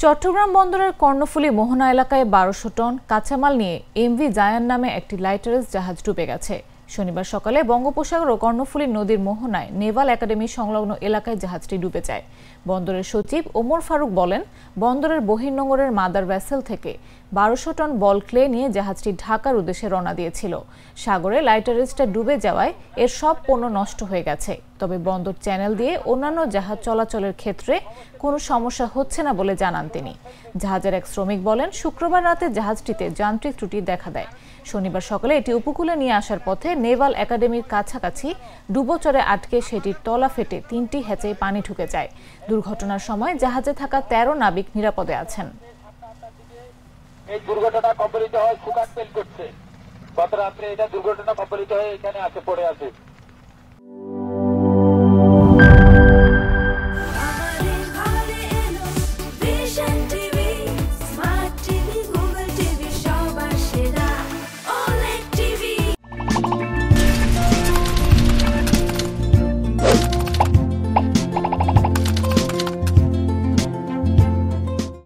চট্টগ্রাম বন্দরের কর্ণফুলী মোহনা এলাকায় ১২০০ টন কাঁচামাল নিয়ে এমভি জায়ান নামে একটি লাইটারেস জাহাজ ডুবে গেছে। শনিবার সকালে বঙ্গোপসাগর ও কর্ণফুলী নদীর মোহনায় নেভাল একাডেমি সংলগ্ন এলাকায় জাহাজটি ডুবে যায়। বন্দরের সচিব ওমর ফারুক বলেন, বন্দরের বহির্নোঙরের মাদার ভেসেল থেকে ১২০০ টন বল ক্লে নিয়ে জাহাজটি ঢাকার উদ্দেশ্যে রওনা দিয়েছিল। সাগরে লাইটারেসটা ডুবে যাওয়ায় এর সব পণ্য নষ্ট হয়ে গেছে। তবে বন্দর চ্যানেল দিয়ে অন্যান্য জাহাজ চলাচলের ক্ষেত্রে কোনো সমস্যা হচ্ছে না বলে জানান তিনি। জাহাজের এক শ্রমিক বলেন, শুক্রবার রাতে জাহাজটিতে যান্ত্রিক ত্রুটি দেখা দেয়। শনিবার সকালে এটি উপকূলে নিয়ে আসার পথে নেভাল একাডেমির কাছাকাছি ডুবোচরে আটকে সেটির তলা ফেটে ৩টি হ্যাচে পানি ঢুকে যায়। দুর্ঘটনার সময় জাহাজে থাকা ১৩ নাবিক নিরাপদে আছেন। এই দুর্ঘটনা কবলিত হয় সুকান তেল করছে। গত রাত্রে এটা দুর্ঘটনা কবলিত হয়ে এখানে পড়ে আছে।